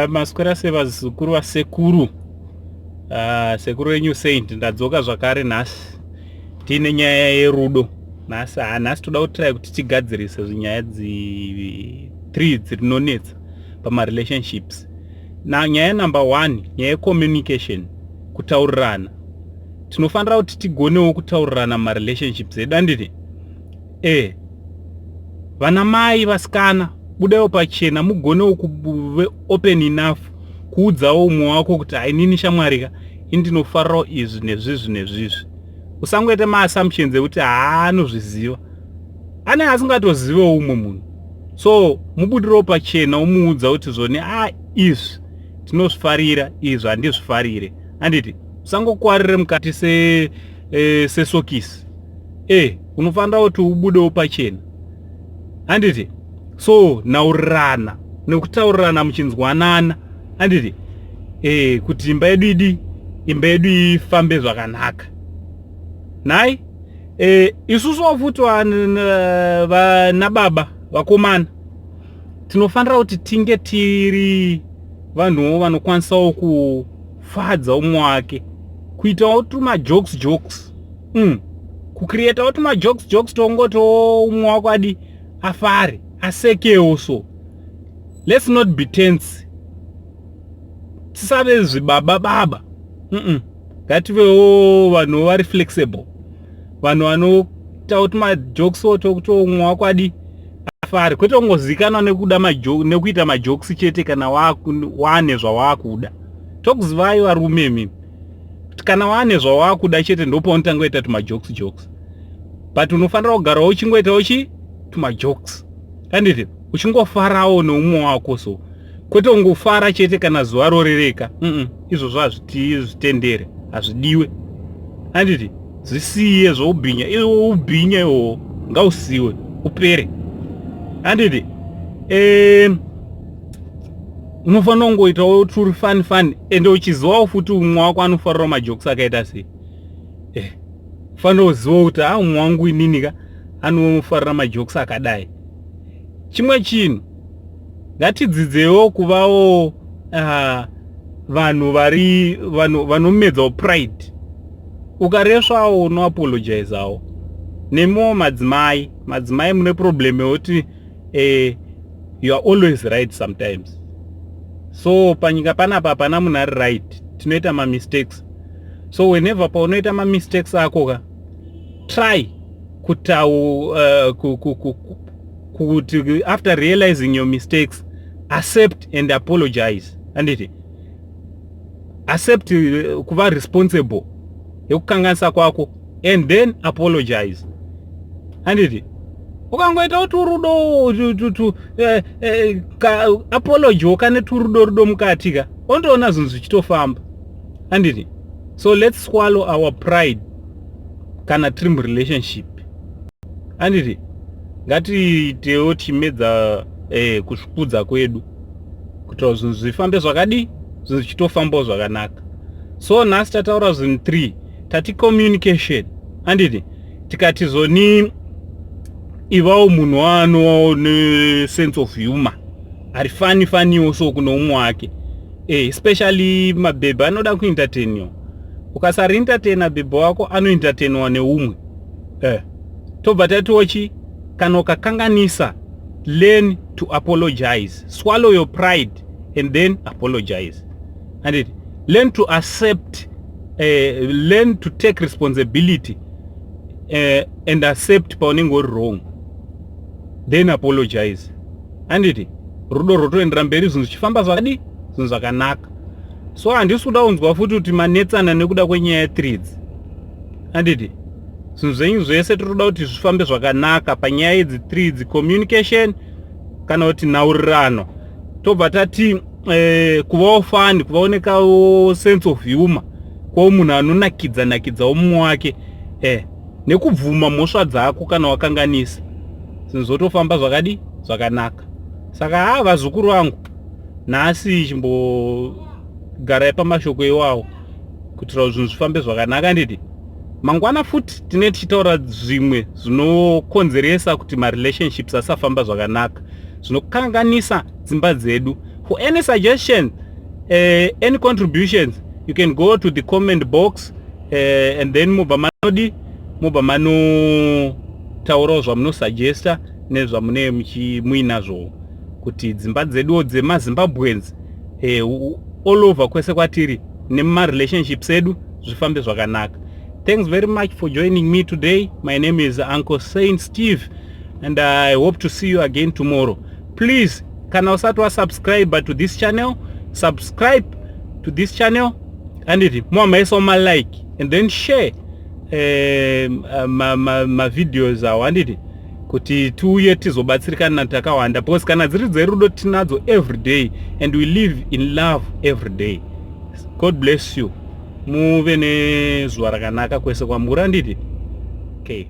Maswera sevazukuru vasekuru. Sekuru wenyu Saint ndadzoka zvakare nhasi tiine nyaya yerudo. Nhasi toda kutrai kuti tigadzirise nyaya 3 dzirinonetsa pamarelationships. Nyaya number 1, nyaya yecommunication, kutaurirana. Tinofanira kuti tigonewo kutaurirana marelationships edu handiti? Vana mai vasikana budaiwo pachena mugonewo kuve open enough kuudzawo umwe wako kuti inini shamwarika indinofarirawo izvi nezvizvi. Usangoita maassumptions ekuti anozviziva. Ane asingatozivewo umwe munhu. So mubudiro pachena umuudza kuti zvone izvi tinozvifarira, izvi handizvifarire. Handiti usangokuwarire mukati sesokisi. Unofanira kuti ubudewo pachena. Handiti? So naurirana nekutaurirana muchinzwanana. Handiti? Kuti imba yedu ifambe zvakanaka. Nai? Isusu futi vana baba vakomana tinofanira kuti tinge tiri vanhuwo vanokwanisawo kufadza umwe wake, kuitawo tumajokes. Kucreatawo tumajokes tongotowo umwe wako adi afare asekewo. So let's not be tense. Tisave zvibaba. Ngativewo vanhu vari flexible, vanhu vanoita kuti majokes tokuti umwe wako adi afare, kwete kungozikanwa nekuita majokes chete kana wane zvawakuda. Tokuzivai varume mimi kuti kana wane zvawakuda chete ndopaunotangoita tumajokes. But unofanira kugarawo uchingoitawo tumajokes. Handiti? Uchingofarawo neumwe wako. So kwete ungofara chete kana zuva rorereka. Izvozvo hazvitendere, hazvidiwe. Handiti? Zvisiye zvoubhinya. Iwo ubhinya iwo ngausiwe upere. Handiti? Unofanira kungoitawo turi fun ende uchizivawo futi umwe wako anofarirawo majokes akaita sei. Ufanira kuziva kuti umwe wangu ininika anofarira majokes akadai. Chimwe chinhu, ngatidzidzewo kuvawo vanhu vanomedzawo pride. Ukaresvawo unoapologizeawo. Nemo madzimai mune problem yekuti you are always right sometimes. So panyika panapa hapana munhu ari right, tinoita mistakes. So whenever paunoita mistakes ako try kuti after realizing your mistakes accept and apologize. Handiti? Accept kuva responsible yekukanganisa kwako and then apologize. Handiti? Ukangoita kuti urudo apology wakane turudo mukatika ondoona zvinhu zvichitofamba. Handiti? So let's swallow our pride kana trim relationship. Handiti? Ngatiitewo tichimedza kuzvikudza kwedu kuti zvinhu zvifambe zvakadi, zvinhu zvichitofambawo zvakanaka. So nhasi tataura zvinhu 3. Tati communication. Handiti? Tikati zoni ivawo munhu wanowawo nesense of humor, ari faniwo so kuno umwe wake. Especially mabhebhe anoda kuentertainiwa. Ukasari entertaina bhebhe wako anoentertainwa neumwe. Tobva tatiwochi kana ukakanganisa, learn to apologize. Swallow your pride and then apologize. And learn to accept, learn to take responsibility and accept paunenge uri wrong, then apologize. Handiti? Rudo rotoendera mberi, zvinhu zvichifamba zvakadi, zvinhu zvakanaka. So handisi kuda kunzwa futi kuti manetsana nekuda kwenyaya 3. Handiti? Zvinhu zvenyu zvese tinoda kuti zvifambe zvakanaka panyaya idzi 3, communication kana kuti nhaurirano. Tobva tati kuvawo fun, kuvaonekawo sense of humor, kuvawo munhu anonakidza umwe wake, nekubvuma mhosva dzako kana wakanganisa. Zvinhu zvotofamba zvakadi zvakanaka. Saka vazukuru vangu, nhasi chimbogarai pamashoko iwawo kuitira zvinhu zvifambe zvakanaka. Nditi? Mangwana futi tine tichitaura zvimwe zvinokonzeresa kuti marelationships asafamba zvakanaka, zvinokanganisa dzimba dzedu, For any suggestion, any contributions, you can go to the comment box and then muba mano tauro zvamunosuggesta nezvamune muinazvo kuti dzimba dzeduwo dzemazimbabweans all over kwese kwatiri nemarelationships edu zvifambe zvakanaka. Thanks very much for joining me today. My name is Uncle Saint Steve and I hope to see you again tomorrow. Please, kana usati wasubscribe to this channel, subscribe to this channel and muamaisa like and then share ma videos awo anditi kuti tiuye tizobatsirikana takawanda because kana dziri dzerudo tinadzo every day and we live in love every day. God bless you. Muve nezuva rakanaka kwese kwamuri anditi. Okay.